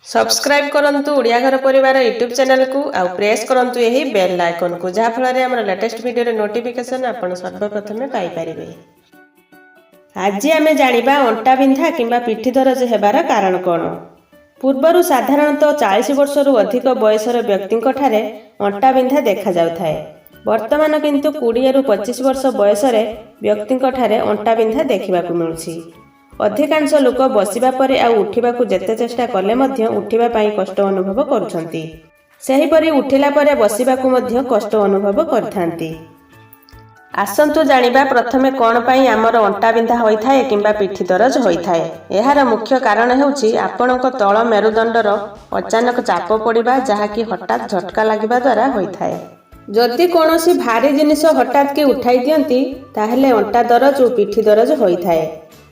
Subscribe करंतु ओडिया घर परिवार यूट्यूब चैनल को आउ प्रेस करंतु यही बेल आइकन को जहाँ फल आम लेटेस्ट वीडियो नोटिफिकेशन आपण सर्वप्रथमे पाई परिबे। आज आमे जानिबा अंटा बिंधा किंबा पिठी दरज हेबार कारण कौन। पूर्वरु साधारणतः 40 वर्षरु अधिक बयसर व्यक्तिंक ठारे अंटा बिंधा देखा जाउथाय। वर्तमान किंतु 20 रु 25 वर्ष बयसरे व्यक्तिंक ठारे अंटा बिंधा देखिबाकु मिलुछि। अधिकांश लोक बसिबा परे आ उठिबाकु जेते चेष्टा कले मध्य उठिबा पाई कष्ट अनुभव करुछंती। सेहिपरि उठिला परे बसिबाकु मध्य कष्ट अनुभव करथांती। आसंतु जानिबा प्रथमे कोन पाई आमर अंटा बिंधा होइथाय किंबा पिठी दरज होइथाय। एहार मुख्य कारण हेउछि आपणक तळ मेरुदंडर अचानक चाप पड़िबा जहाँकि हठात झटका लागिबा द्वारा होइथाय। जदि कोनोसी भारी जिनिस हठात के उठाई दियंती ताहेले अंटा दरज और पिठी दरज होइथाय।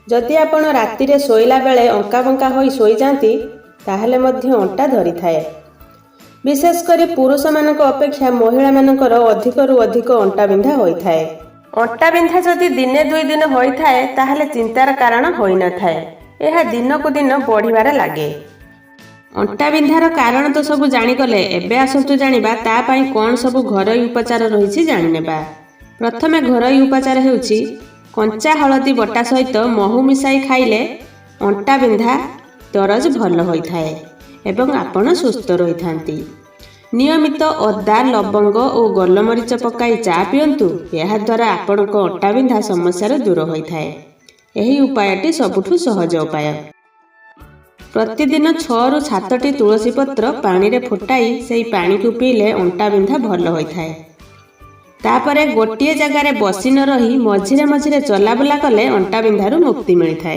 जदि आपण राति रे सोइला बेले अंका बंका होई सोई जांती ताहेले मध्य अंटा धरी थाए। विशेष करी पुरुष मानक अपेक्षा महिला मानकर अधिक रु अधिक अंटा बिंधा होई थाए। अंटा बिंधा जदि दिने दुई दिन होई थाए ताहेले चिंतार कारण होई न थाए। एहा दिन को दिन बढ़िबार लागे। अंटा बिंधार कारण तो सब जानि गले, एबे आसंतु जानिबा ता पई कोन सब घरोई उपचार रहिछि जानि नेबा। प्रथमे घरोई उपचार हेउछि कंचा हलदी बटा सहित महू मिसाई खाइले अंटा बिंधा दरज भल होइथाए एवं आपण सुस्थ रहिथांती। नियमित अदा लवंग और गोलमरीच पकाई चा पियंतु, यह द्वारा आपणक अंटा बिंधा समस्या दूर होइथाए। एही उपायटी सबुठु सहज उपाय। प्रतिदिन 6 रु 7टी तुलसी पत्र पानी रे फुटाई सेही पानी को पीले अंटा बिंधा भल होइथाए। तापरे गोटिए जगार बसी न रही मझिरे मझिरे चलाबुला कले अंटा बिंधारू मुक्ति मिलता।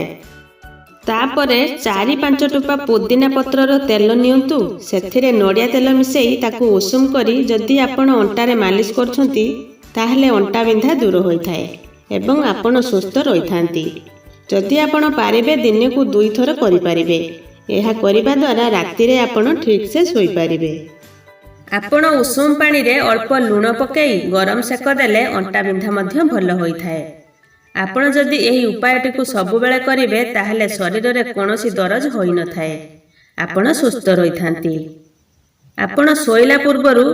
तापरे 4-5 टोपा पुदीना पत्रर तेल नियंतु, सेथिरे नड़िया तेल मिसेई ताकू उषुम करी जदि आपण अंटारे मालिश करछंती ताहले अंटा बिंधा दूर होइथाए एवं आपण सुस्थ रहिथांती। जदि आपण पारिबे दिने को 2 थर करि पारिबे। एहा करिबा द्वारा राति रे आपण ठीक से सोई पारिबे। आपण उषुम पानी रे अल्प लूण पकई गरम सेक देले अंटा बिंधा मध्य भल होइथाए। आपण जदि एही उपायटी को सबु बेले करिवे ताहले शरीर रे कोनोसी दरज होई न थाए। आपण सुस्थ रहिथांती। आपण सोइला पूर्वरु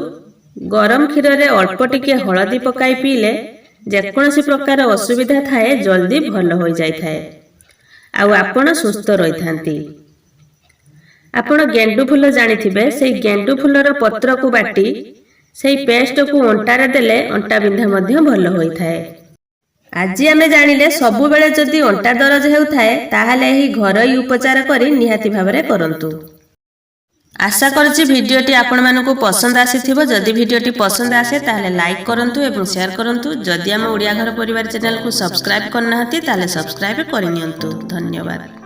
गरम क्षीर रे अल्प टिके हळदी पकाई पीले जेकोनोसी प्रकार असुविधा थाए जल्दी भल होई जाइथाए आ आपण सुस्थ रहिथांती। आपण गेंडु फूल जानिथिबे, सेई गेंडु फूलर पत्र को बाटी सेई पेस्ट को अंटारे देले अंटा बिंधा मध्य भल होइथाए। आज आमे जानिले सबु बेले जदि अंटा दरज हेउथाए ताहाले एही घरोई उपचार करी निहाती भाबरे करंतु। आशा करछि भिडियोटी आपण मानको पसंद आसीथिबो। जदि भिडियोटी पसंद आसे ताहाले लाइक करंतु एवं शेयर करंतु। जदि आम ओडिया घर परिवार चैनल को सब्सक्राइब करनाहती ताहाले सब्सक्राइब करि नियंतु। धन्यवाद।